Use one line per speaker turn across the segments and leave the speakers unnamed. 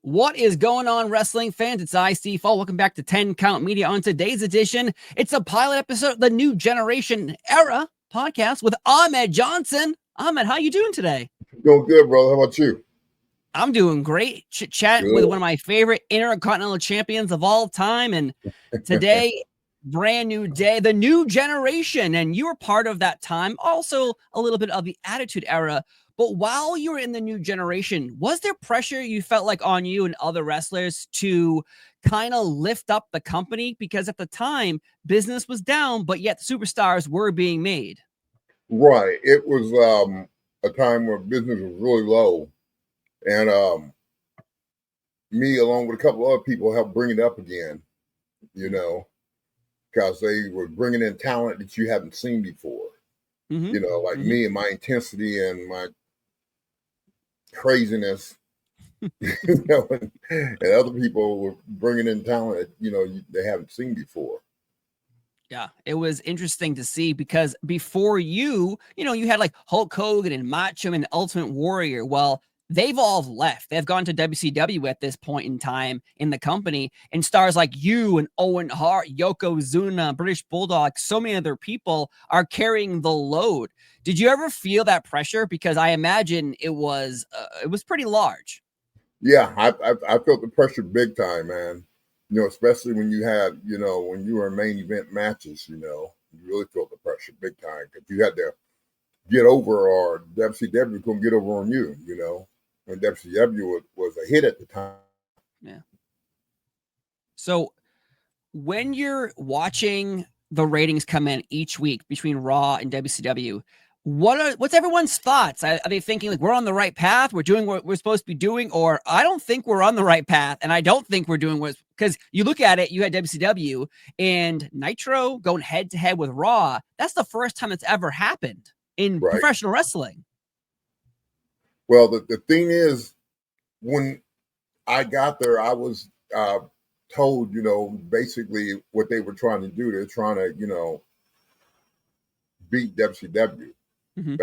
What is going on, wrestling fans? It's I, Steve. Welcome back to 10 Count Media. On today's edition, it's a pilot episode of the New Generation Era podcast with Ahmed Johnson. Ahmed, how you doing today?
Doing good, brother. How about you?
I'm doing great. Chatting with one of my favorite Intercontinental champions of all time. And today, brand new day, the New Generation. And you were part of that time. Also, a little bit of the Attitude Era. But while you were in the New Generation, was there pressure you felt like on you and other wrestlers to kind of lift up the company? Because at the time, business was down, but yet superstars were being made.
Right. It was a time where business was really low. And me, along with a couple other people, helped bring it up again, because they were bringing in talent that you haven't seen before. Mm-hmm. Me and my intensity and my craziness, and other people were bringing in talent that, they haven't seen before.
Yeah, it was interesting to see because before you had like Hulk Hogan and Macho and Ultimate Warrior. Well, they've all left. They've gone to WCW at this point in time in the company, and stars like you and Owen Hart, Yokozuna, British Bulldog, so many other people are carrying the load. Did you ever feel that pressure? Because I imagine it was pretty large.
Yeah, I felt the pressure big time, man. Especially when you had, when you were in main event matches, you really felt the pressure big time because you had to get over, or WCW couldn't get over on you, when WCW was a hit at the time.
Yeah. So when you're watching the ratings come in each week between Raw and WCW, what's everyone's thoughts? Are they thinking like we're on the right path, we're doing what we're supposed to be doing, or I don't think we're on the right path, and I don't think we're doing what? Because you look at it, you had WCW and Nitro going head to head with Raw. That's the first time it's ever happened in professional wrestling.
Well, the thing is, when I got there, I was told, basically what they were trying to do. They're trying to, beat WCW. Mm-hmm.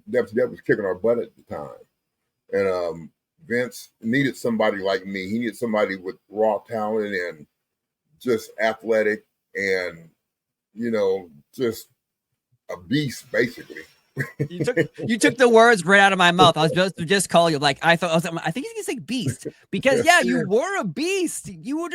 WCW was kicking our butt at the time. And Vince needed somebody like me. He needed somebody with raw talent and just athletic and, just a beast, basically.
You took the words right out of my mouth. I was supposed to just call you I think he's gonna say beast because you were a beast. You were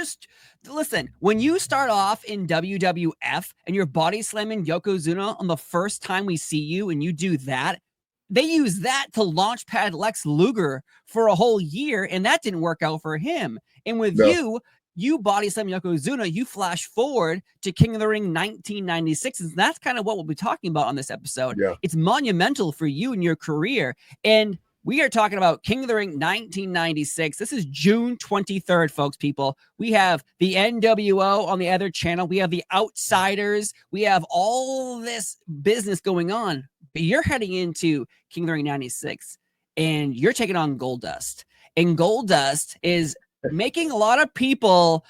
listen, when you start off in WWF and you're body slamming Yokozuna on the first time we see you and you do that, they use that to launch pad Lex Luger for a whole year, and that didn't work out for him. And with you body slam Yokozuna, you flash forward to King of the Ring 1996. And that's kind of what we'll be talking about on this episode. Yeah. It's monumental for you and your career. And we are talking about King of the Ring 1996. This is June 23rd, folks, people. We have the NWO on the other channel. We have the Outsiders. We have all this business going on. But you're heading into King of the Ring 96, and you're taking on Goldust. And Goldust is making a lot of people,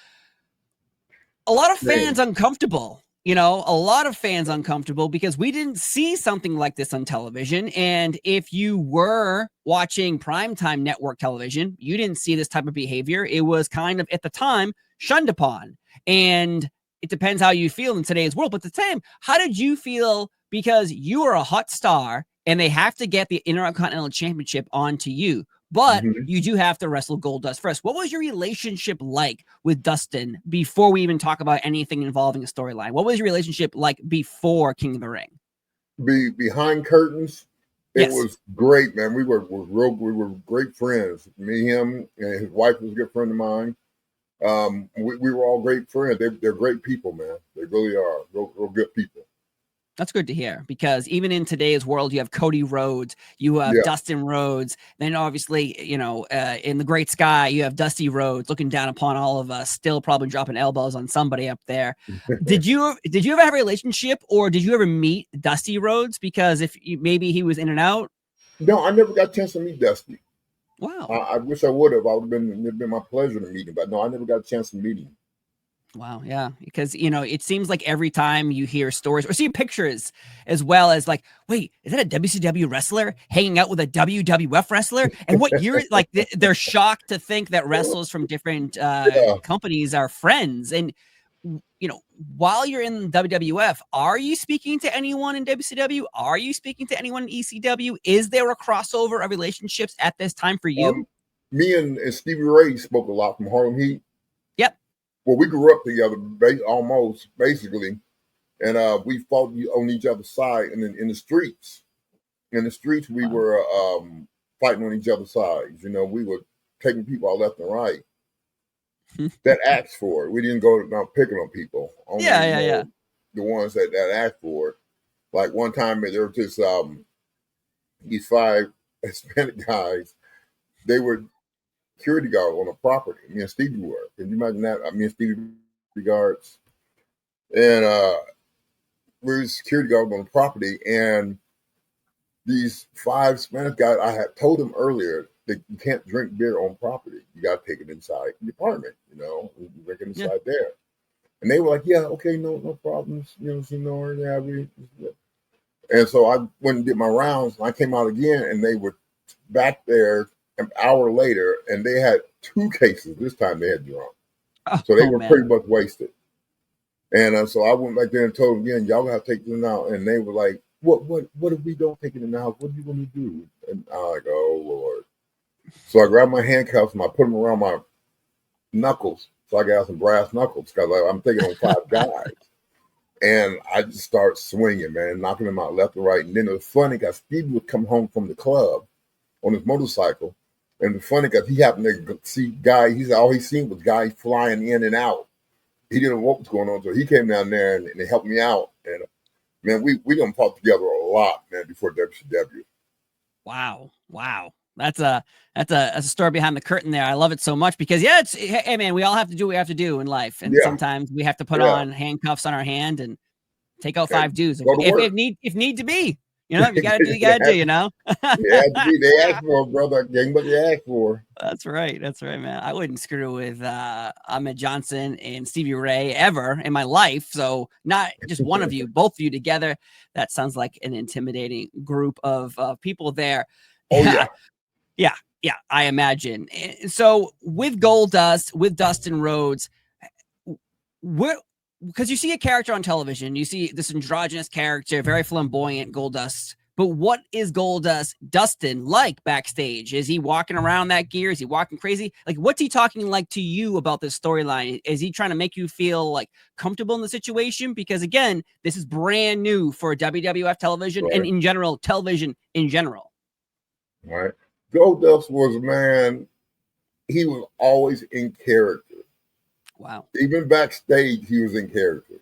a lot of fans uncomfortable, a lot of fans uncomfortable because we didn't see something like this on television. And if you were watching primetime network television, you didn't see this type of behavior. It was kind of, at the time, shunned upon. And it depends how you feel in today's world. But at the time, how did you feel? Because you are a hot star and they have to get the Intercontinental Championship onto you. But you do have to wrestle Goldust first. What was your relationship like with Dustin before we even talk about anything involving a storyline? What was your relationship like before King of the Ring?
Behind curtains, it was great, man. We were great friends. Me, him, and his wife was a good friend of mine. We were all great friends. They're great people, man. They really are real good people.
That's good to hear, because even in today's world, you have Cody Rhodes, you have Dustin Rhodes, then obviously, in the great sky, you have Dusty Rhodes looking down upon all of us, still probably dropping elbows on somebody up there. Did you ever have a relationship, or did you ever meet Dusty Rhodes? Because maybe he was in and out.
No, I never got a chance to meet Dusty.
Wow.
I wish I would have. It'd been my pleasure to meet him, but no, I never got a chance to meet him.
Wow, yeah, because it seems like every time you hear stories or see pictures, as well as like, wait, is that a WCW wrestler hanging out with a WWF wrestler? And what year? Like they're shocked to think that wrestlers from different
Yeah.
companies are friends. And while you're in WWF, are you speaking to anyone in WCW? Are you speaking to anyone in ECW? Is there a crossover of relationships at this time for you?
Me and Stevie Ray spoke a lot from Harlem Heat.
Yep.
Well, we grew up together, almost basically, and we fought on each other's side, and in the streets. In the streets, we
Wow.
were fighting on each other's sides. We were taking people out left and right that asked for it. We didn't go around picking on people. Only,
Yeah.
the ones that asked for it. Like one time, there was just these 5 Hispanic guys. They were security guard on a property. Me and Stevie were. Can you imagine that? Me and Stevie guards, and we were security guard on the property, and these 5 Spanish guys. I had told them earlier that you can't drink beer on property. You got to take it inside the apartment. Drink it inside there. And they were like, "Yeah, okay, no problems." And so I went and did my rounds, and I came out again, and they were back there an hour later, and they had 2 cases. This time they had drunk. So they were pretty much wasted. And so I went back there and told them again, y'all have to take them out. And they were like, what if we don't take it in the house? What are you going to do? And I'm like, oh, Lord. So I grabbed my handcuffs and I put them around my knuckles. So I got some brass knuckles because I'm taking on 5 guys. And I just started swinging, man, knocking them out left and right. And then it was funny because Steve would come home from the club on his motorcycle. And it's funny because he happened to see guys. All he seen was guys flying in and out. He didn't know what was going on, so he came down there and they helped me out. And man, we done fought together a lot, man, before WCW.
Wow. That's a story behind the curtain there. I love it so much because hey man, we all have to do what we have to do in life, and sometimes we have to put on handcuffs on our hand and take out 5 dudes if need to be. You gotta do. You gotta do.
They asked for it, brother. Getting what they asked for.
That's right, man. I wouldn't screw with Ahmed Johnson and Stevie Ray ever in my life. So not just one of you, both of you together. That sounds like an intimidating group of people there.
Oh
yeah. I imagine. So with Goldust, with Dustin Rhodes, because you see a character on television, you see this androgynous character, very flamboyant Goldust. But what is Dustin like backstage? Is he walking around that gear? Is he walking crazy? Like, what's he talking like to you about this storyline? Is he trying to make you feel like comfortable in the situation? Because again, this is brand new for WWF television and in general, television in general.
Right. Goldust was, man, he was always in character.
Wow.
Even backstage, he was in character.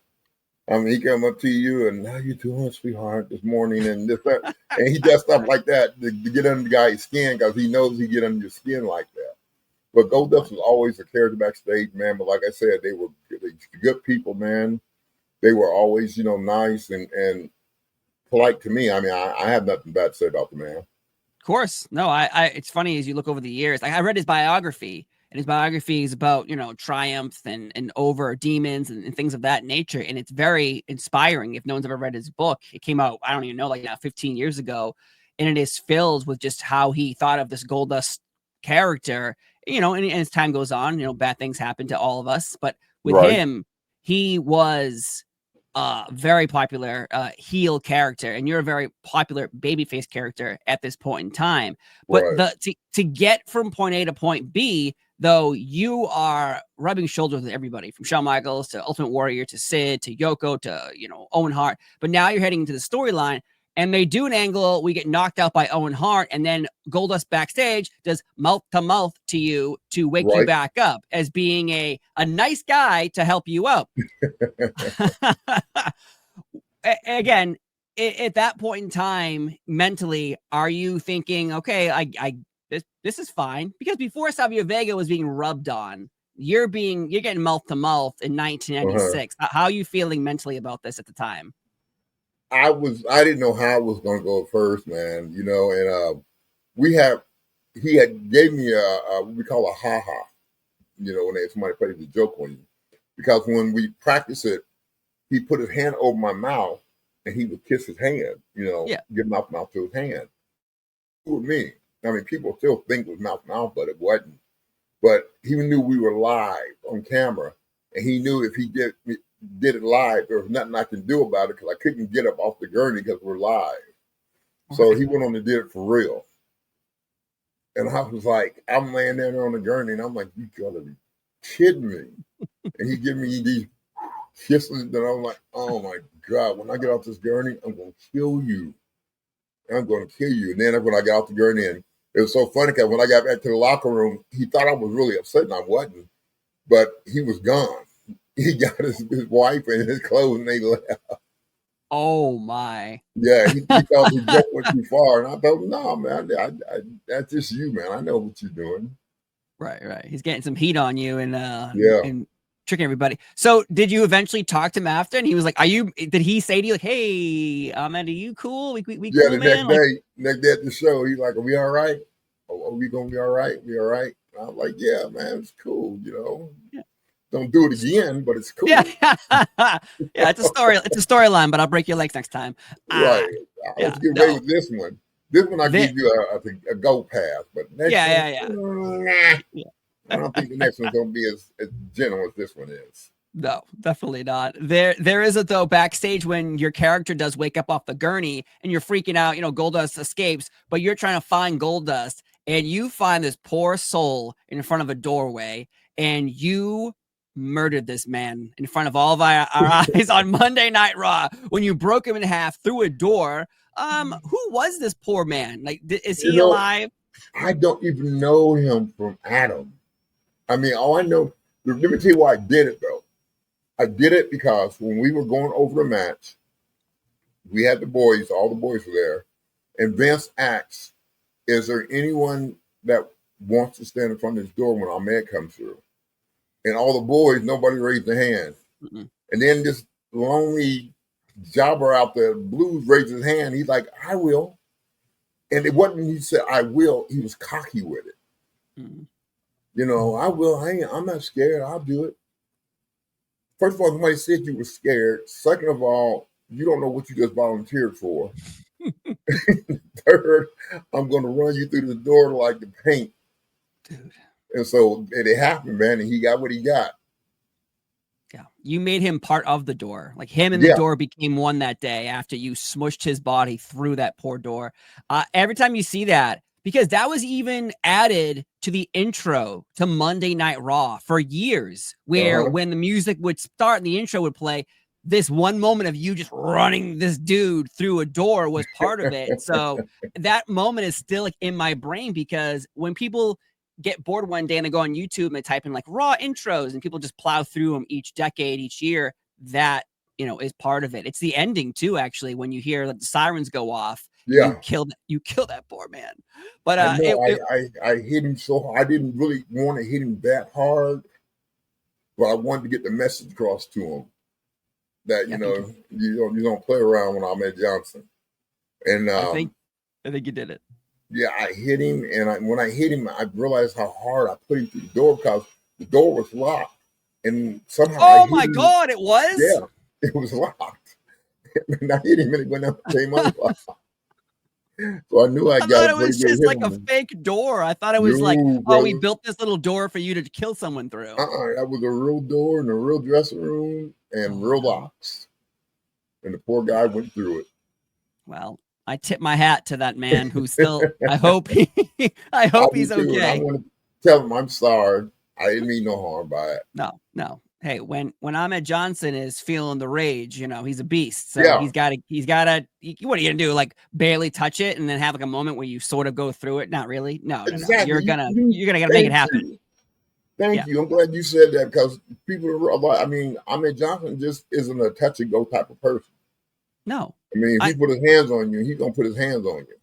I mean, he come up to you and how you doing, sweetheart, this morning and this, that. And he does stuff like that to get under the guy's skin because he knows he get under your skin like that. But Goldust was always a character backstage, man. But like I said, they were good people, man. They were always, nice and polite to me. I mean, I have nothing bad to say about the man.
Of course. No, it's funny as you look over the years. Like I read his biography. And his biography is about, triumph and over demons and things of that nature. And it's very inspiring. If no one's ever read his book, it came out, I don't even know, like now 15 years ago. And it is filled with just how he thought of this Goldust character, and as time goes on, bad things happen to all of us. But with him, he was very popular heel character, and you're a very popular babyface character at this point in time. But to get from point A to point B, though, you are rubbing shoulders with everybody from Shawn Michaels to Ultimate Warrior to Sid to Yoko to Owen Hart. But now you're heading into the storyline, and they do an angle. We get knocked out by Owen Hart, and then Goldust backstage does mouth to mouth to you to wake you back up as being a nice guy to help you out. Again, at that point in time, mentally, are you thinking, okay, this is fine? Because before Savio Vega was being rubbed on, you're getting mouth to mouth in 1996. How are you feeling mentally about this at the time?
I didn't know how I was going to go at first, man. And he had gave me what we call a ha-ha. When somebody plays a joke on you, because when we practice it, he put his hand over my mouth and he would kiss his hand, give mouth to his hand. With me, I mean, people still think it was mouth, but it wasn't. But he knew we were live on camera, and he knew if he did it live, there was nothing I can do about it because I couldn't get up off the gurney because we're live. So he went on and did it for real. And I was like, I'm laying there on the gurney, and I'm like, you gotta be kidding me. And he gave me these kisses that I'm like, oh my God, when I get off this gurney, I'm going to kill you. I'm going to kill you. And then when I got off the gurney, and it was so funny because when I got back to the locker room, he thought I was really upset, and I wasn't. But he was gone. He got his wife and his clothes, and they left.
Oh my!
Yeah, he thought he just went too far, and I told him, "No, man, that's just you, man. I know what you're doing."
Right. He's getting some heat on you, and
and
tricking everybody. So, did you eventually talk to him after? And he was like, "Are you?" Did he say to you like, "Hey, Ahmed, are you cool? We
yeah."
Cool,
The next day at the show, he's like, "Are we all right? Are we gonna be all right? We all right?" And I'm like, "Yeah, man, it's cool.
Yeah.
Don't do it again, but it's cool."
Yeah, it's a story. It's a storyline, but I'll break your legs next time.
Right. Let's get away with this one. This one I give you a go pass, but next one, nah. I don't think the next one's gonna be as gentle as this one is.
No, definitely not. There is a though backstage when your character does wake up off the gurney and you're freaking out. Goldust escapes, but you're trying to find Goldust, and you find this poor soul in front of a doorway, and you murdered this man in front of all of our eyes on Monday Night Raw when you broke him in half through a door. Who was this poor man? Like, is he alive?
I don't even know him from Adam. I mean, all I know, let me tell you why I did it, though. I did it because when we were going over the match, we had all the boys were there, and Vince asked, is there anyone that wants to stand in front of this door when Ahmed comes through? And all the boys, nobody raised their hand.
Mm-mm.
And then this lonely jobber out there, Blues, raised his hand. He's like, I will. And it wasn't he said, I will. He was cocky with it.
Mm-hmm.
I will. I'm not scared. I'll do it. First of all, somebody said you were scared. Second of all, you don't know what you just volunteered for. Third, I'm going to run you through the door like the paint.
Dude.
And so it happened, man, and he got what he got.
Yeah. You made him part of the door. Like him and the door became one that day after you smushed his body through that poor door. Every time you see that, because that was even added to the intro to Monday Night Raw for years, where when the music would start and the intro would play, this one moment of you just running this dude through a door was part of it. So that moment is still like in my brain, because when people get bored one day and they go on YouTube and they type in like Raw intros and people just plow through them each decade, each year, that, is part of it. It's the ending too, actually, when you hear the sirens go off.
Yeah.
You killed that poor man. But
I hit him so hard. I didn't really want to hit him that hard, but I wanted to get the message across to him that you don't play around with Ahmed Johnson. And
I think you did it.
Yeah, I hit him, and when I hit him, I realized how hard I put him through the door because the door was locked, and somehow.
Oh my God! It was.
Yeah, it was locked. And I hit him, and it went up, came over. So I knew I got
it was just like a fake door. I thought it was we built this little door for you to kill someone through.
That was a real door in a real dressing room and real locks. And the poor guy went through it.
Well, I tip my hat to that man who still, I hope he's okay.
I want to tell him I'm sorry. I didn't mean no harm by it.
No. Hey, when Ahmed Johnson is feeling the rage, he's a beast. So he's got to, what are you going to do? Like barely touch it and then have like a moment where you sort of go through it? Not really. No.
Exactly.
You're gonna make it happen.
Thank you. I'm glad you said that, because Ahmed Johnson just isn't a touch and go type of person.
No.
I mean, if he put his hands on you, he's going to put his hands on you.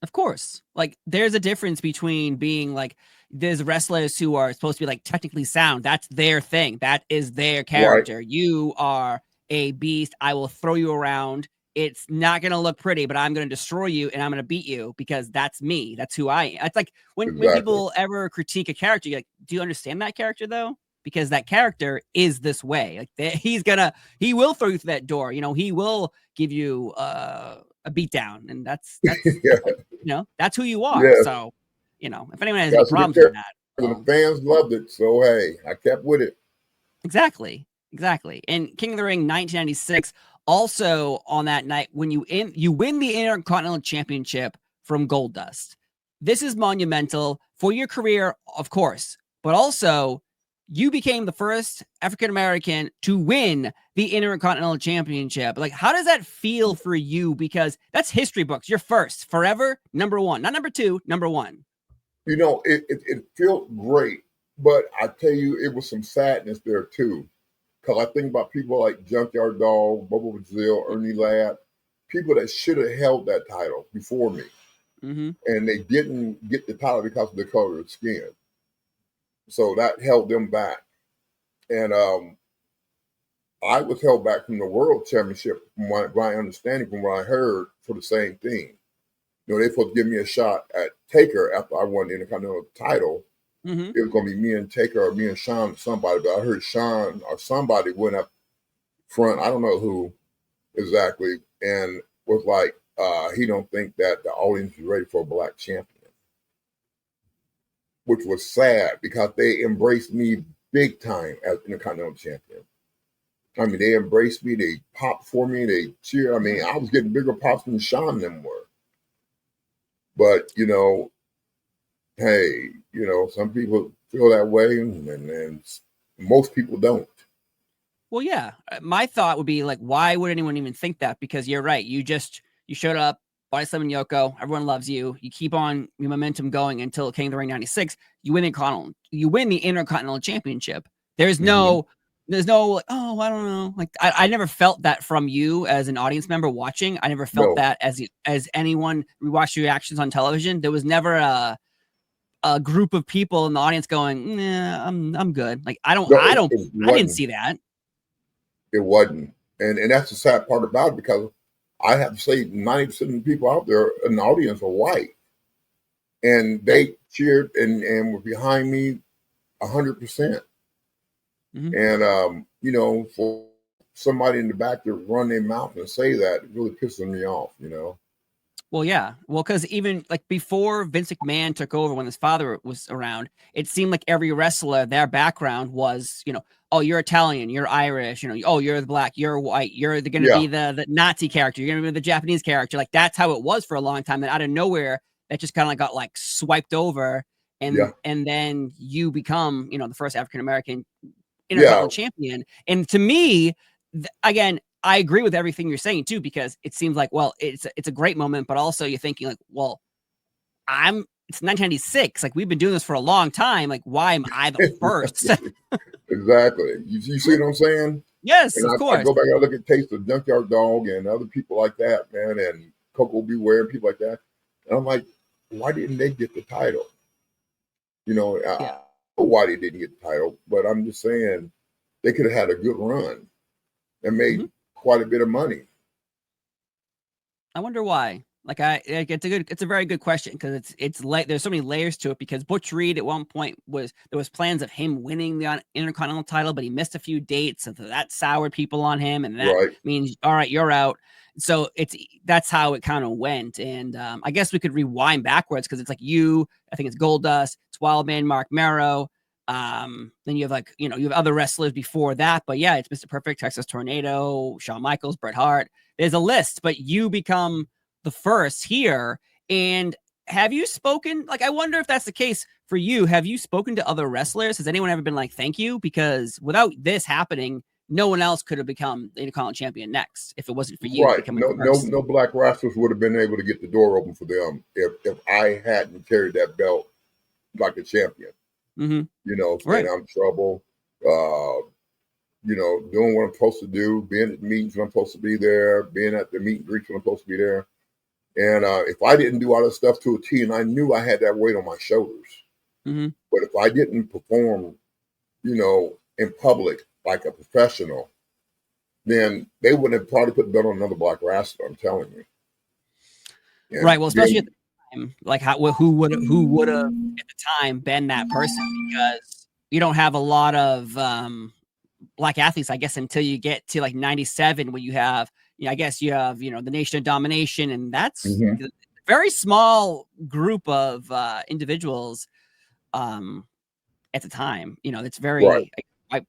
Of course. Like, there's a difference between being like, there's wrestlers who are supposed to be like technically sound. That's their thing. That is their character. Right. You are a beast. I will throw you around. It's not going to look pretty, but I'm going to destroy you and I'm going to beat you because that's me. That's who I am. It's like when people ever critique a character, you're like, do you understand that character though? because that character is this way. Like he will throw you through that door. You know, he will give you a beat down, and that's
yeah.
you know, that's who you are.
Yes.
So, you know, if anyone has any
That's a good
problems with
character.
that,
And the fans loved it. So, hey, I kept with it.
exactly. And King of the Ring 1996, also on that night, when you win the Intercontinental Championship from Goldust. This is monumental for your career, of course, but also you became the first African American to win the Intercontinental Championship. Like, how does that feel for you? Because that's history books. You're first, forever, number one, not number two, number one.
You know, it felt great, but I tell you, it was some sadness there too. Because I think about people like Junkyard Dog, Bubba Brazil, Ernie Ladd, people that should have held that title before me.
Mm-hmm.
And they didn't get the title because of the color of the skin. So that held them back. And I was held back from the World Championship, from my understanding, from what I heard, for the same thing. You know, they supposed to give me a shot at Taker after I won the Intercontinental title.
Mm-hmm.
It was going to be me and Taker or me and Sean or somebody, but I heard Sean or somebody went up front, I don't know who exactly, and was like, he don't think that the audience is ready for a black champion, which was sad because they embraced me big time as Intercontinental champion. I mean, they embraced me, they popped for me, they cheered. I mean, I was getting bigger pops than Sean and them were. But, you know, hey, you know, some people feel that way, and most people don't.
Well, yeah. My thought would be like, why would anyone even think that? Because you're right. You showed up, Body Slam and Yoko. Everyone loves you. You keep on your momentum going until King of the Ring 96. You win the Intercontinental Championship. There's no like, oh, I don't know. Like I never felt that from you as an audience member watching. I never felt that as anyone we watched reactions on television. There was never a group of people in the audience going, nah, I'm good. Like I didn't see that.
It wasn't. And that's the sad part about it, because I have to say 90% of the people out there in the audience are white. And they cheered and were behind me 100%.
Mm-hmm.
And, you know, for somebody in the back to run their mouth and say that, it really pisses me off, you know?
Well, yeah. Well, because even like before Vince McMahon took over, when his father was around, it seemed like every wrestler, their background was, you know, oh, you're Italian, you're Irish, you know, oh, you're the black, you're white, you're going to be the Nazi character, you're going to be the Japanese character. Like that's how it was for a long time. And out of nowhere, that just kind of like got like swiped over, and then you become, you know, the first African American Intercontinental champion. And to me, again, I agree with everything you're saying too, because it seems like, well, it's a great moment, but also you're thinking like, well, it's 1996. Like we've been doing this for a long time. Like, why am I the first?
Exactly. You see what I'm saying?
Yes,
and
of course.
I go back and I look at Taste of Junkyard Dog and other people like that, man, and Coco Beware and people like that. And I'm like, why didn't they get the title? You know, I don't know why they didn't get the title, but I'm just saying they could have had a good run and made quite a bit of money.
I wonder why. Like it's a very good question, because it's like there's so many layers to it, because Butch Reed at one point there was plans of him winning the Intercontinental title, but he missed a few dates, and so that soured people on him, and that means all right, you're out. So that's how it kind of went. And I guess we could rewind backwards, because it's like I think it's Goldust, it's Wildman, Mark Merrow. Then you have like, you know, you have other wrestlers before that, but yeah, it's Mr. Perfect, Texas Tornado, Shawn Michaels, Bret Hart. There's a list, but you become the first here. And have you spoken? Like, I wonder if that's the case for you. Have you spoken to other wrestlers? Has anyone ever been like, thank you? Because without this happening, no one else could have become the Intercontinental champion next if it wasn't for you.
Right. No black wrestlers would have been able to get the door open for them if I hadn't carried that belt like a champion.
Mm-hmm.
You know, staying out of trouble, you know, doing what I'm supposed to do, being at the meetings when I'm supposed to be there, being at the meet and greets when I'm supposed to be there. And if I didn't do all that stuff to a T, and I knew I had that weight on my shoulders, but if I didn't perform, you know, in public like a professional, then they wouldn't have probably put the belt on another black wrestler. I'm telling you. And
right. Well, especially at the time, like who would have at the time been that person? Because you don't have a lot of black athletes, I guess, until you get to like 97, when you have, I guess you have, the Nation of Domination, and that's
Mm-hmm.
a very small group of individuals at the time. It's
Right.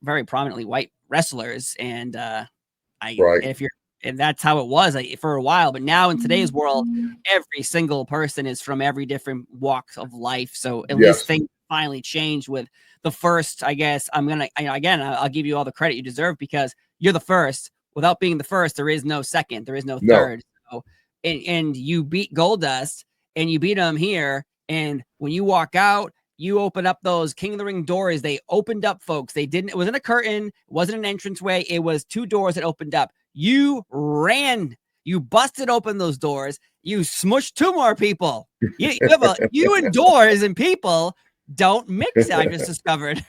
very prominently white wrestlers, and
Right.
and that's how it was for a while. But now in today's world, every single person is from every different walk of life. So at least
Yes.
things finally changed with the first. I guess again, I'll give you all the credit you deserve, because you're the first. Without being the first, there is no second, there is no
No.
third. So, and you beat Goldust, and you beat him here. And when you walk out, you open up those King of the Ring doors. They opened up, folks. It wasn't a curtain, it wasn't an entranceway. It was two doors that opened up. You ran, you busted open those doors. You smushed two more people. You and doors and people don't mix. I just discovered.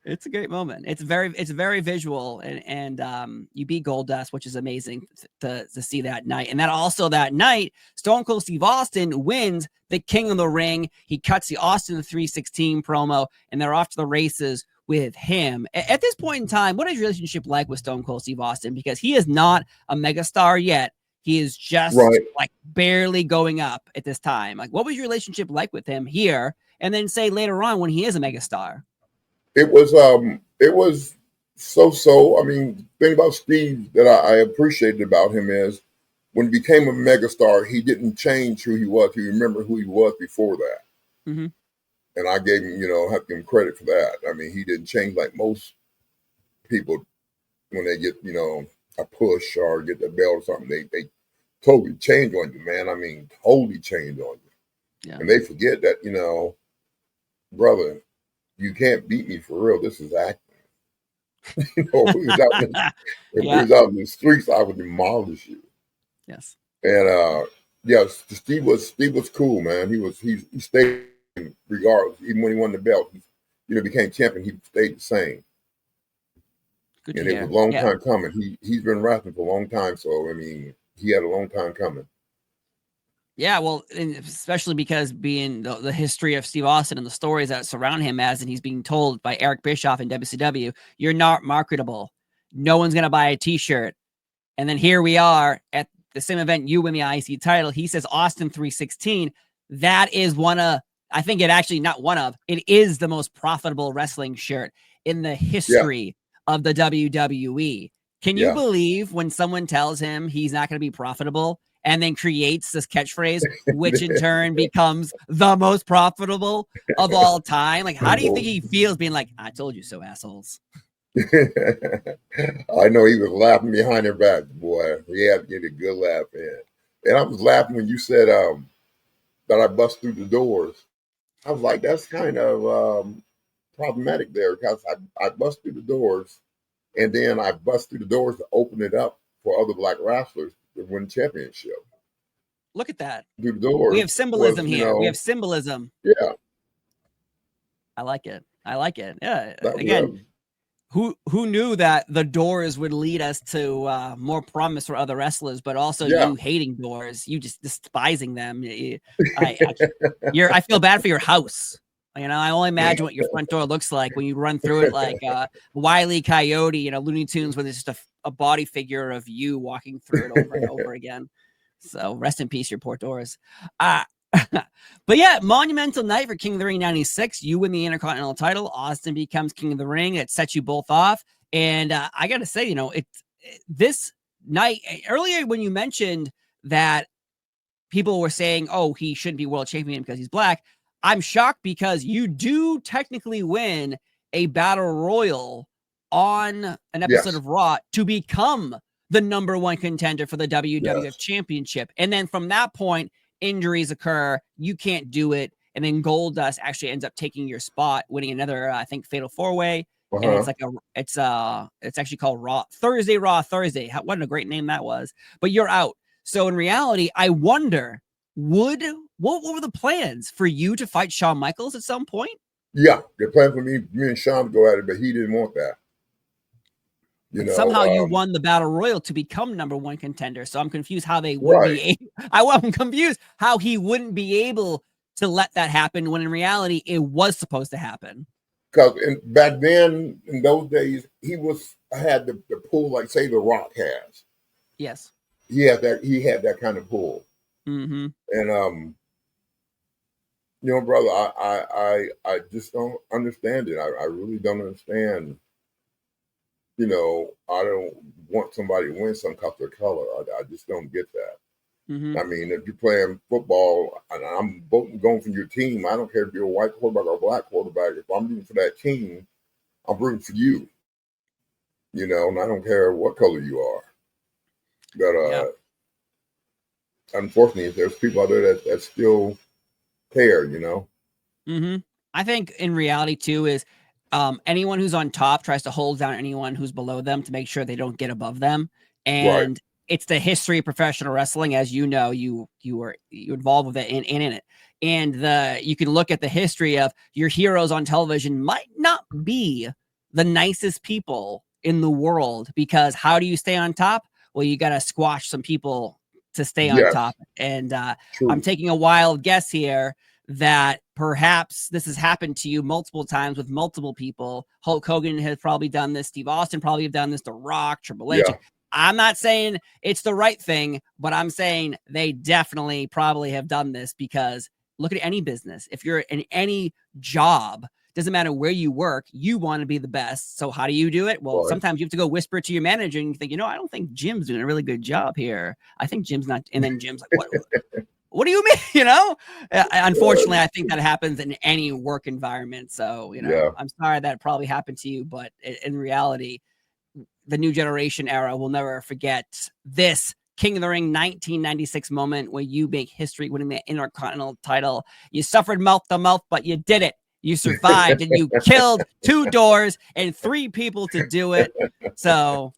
It's a great moment. It's very visual, and you beat Goldust, which is amazing to see that night. And that night, Stone Cold Steve Austin wins the King of the Ring. He cuts the Austin 316 promo, and they're off to the races with him. At this point in time, what is your relationship like with Stone Cold Steve Austin? Because he is not a megastar yet. He is just like barely going up at this time. Like, what was your relationship like with him here? And then say later on when he is a megastar.
It was so. I mean, the thing about Steve that I appreciated about him is when he became a megastar, he didn't change who he was. He remembered who he was before that.
Mm-hmm.
And I gave him, have to give him credit for that. I mean, he didn't change like most people when they get, a push or get the belt or something. They totally change on you, man. I mean, totally change on you.
Yeah.
And they forget that, brother, you can't beat me for real. This is acting. If we was out in the streets, I would demolish you.
Yes.
And Steve was cool, man. He stayed regardless. Even when he won the belt, he became champion. He stayed the same.
Good
and it was a long time coming. He's been wrestling for a long time, so I mean, he had a long time coming.
Yeah, well, and especially because being the history of Steve Austin and the stories that surround him, and he's being told by Eric Bischoff in WCW, you're not marketable. No one's going to buy a t-shirt. And then here we are at the same event, you win the IC title. He says Austin 316. That is it is the most profitable wrestling shirt in the history of the WWE. Can you believe when someone tells him he's not going to be profitable and then creates this catchphrase, which in turn becomes the most profitable of all time? Like, how do you think he feels being like, I told you so, assholes?
I know he was laughing behind their back, boy. He had to get a good laugh in. And I was laughing when you said that I bust through the doors. I was like, that's kind of problematic there, because I bust through the doors, and then I bust through the doors to open it up for other black wrestlers to win championship.
Look at that.
Through the doors.
We have symbolism here. We have symbolism.
Yeah.
I like it. Yeah. Again, who knew that the doors would lead us to more promise for other wrestlers, but also you hating doors, you just despising them. I feel bad for your house. I only imagine what your front door looks like when you run through it like Wile E. Coyote, Looney Tunes, when it's just a body figure of you walking through it over and over again. So rest in peace, your poor doors. But yeah, monumental night for King of the Ring 96. You win the Intercontinental title. Austin becomes King of the Ring. It sets you both off. And I got to say, this night, earlier when you mentioned that people were saying, oh, he shouldn't be world champion because he's black, I'm shocked because you do technically win a battle royal on an episode of Raw to become the number one contender for the WWF Championship. And then from that point, injuries occur, you can't do it, and then Goldust actually ends up taking your spot, winning another, I think, Fatal 4-Way. And it's like it's actually called Raw Thursday. What a great name that was. But you're out. So in reality, I wonder, what were the plans for you to fight Shawn Michaels at some point?
Yeah, the plan for me and Shawn to go at it, but he didn't want that.
Somehow you won the battle royal to become number one contender. So I'm confused how they would be. I'm confused how he wouldn't be able to let that happen when in reality it was supposed to happen.
Because back then, in those days, he had the pull like say The Rock has.
Yes.
He had that kind of pull.
Mm-hmm.
And you know, brother, I just don't understand it. I really don't understand. You know, I don't want somebody to win some because of their color. I just don't get that.
Mm-hmm.
I mean, if you're playing football and I'm going for your team, I don't care if you're a white quarterback or a black quarterback. If I'm rooting for that team, I'm rooting for you. You know, and I don't care what color you are. But unfortunately, there's people out there that still care, you know.
Mm-hmm. I think in reality too is anyone who's on top tries to hold down anyone who's below them to make sure they don't get above them. And it's the history of professional wrestling, as you know, you involved with it in it. And you can look at the history of your heroes on television might not be the nicest people in the world, because how do you stay on top? Well, you got to squash some people to stay on top. And I'm taking a wild guess here that perhaps this has happened to you multiple times with multiple people. Hulk Hogan has probably done this. Steve Austin probably have done this. The Rock, Triple H. Yeah. I'm not saying it's the right thing, but I'm saying they definitely probably have done this, because look at any business. If you're in any job, doesn't matter where you work, you want to be the best. So how do you do it? Well, sometimes you have to go whisper it to your manager and you think, you know, I don't think Jim's doing a really good job here. I think Jim's not. And then Jim's like, what do you mean? You know, unfortunately, I think that happens in any work environment. So, you know, I'm sorry that probably happened to you, but in reality, the new generation era will never forget this King of the Ring 1996 moment where you make history winning the Intercontinental title. You suffered mouth to mouth, but you did it. You survived and you killed 2 doors and 3 people to do it. So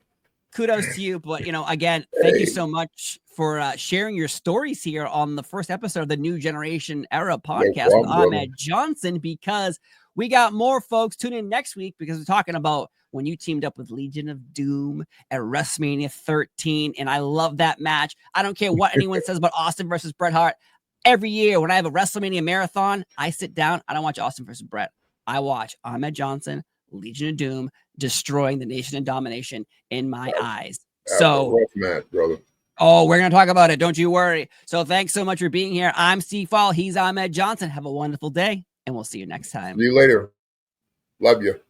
kudos to you. But, you know, again, thank you so much for sharing your stories here on the first episode of the New Generation Era podcast with Ahmed Johnson, because we got more folks. Tune in next week because we're talking about when you teamed up with Legion of Doom at WrestleMania 13. And I love that match. I don't care what anyone says about Austin versus Bret Hart. Every year when I have a WrestleMania marathon, I sit down. I don't watch Austin versus Bret. I watch Ahmed Johnson, Legion of Doom, destroying the Nation of Domination in my eyes. So,
match, brother.
Oh, we're going to talk about it. Don't you worry. So thanks so much for being here. I'm Steve Fall. He's Ahmed Johnson. Have a wonderful day, and we'll see you next time.
See you later. Love you.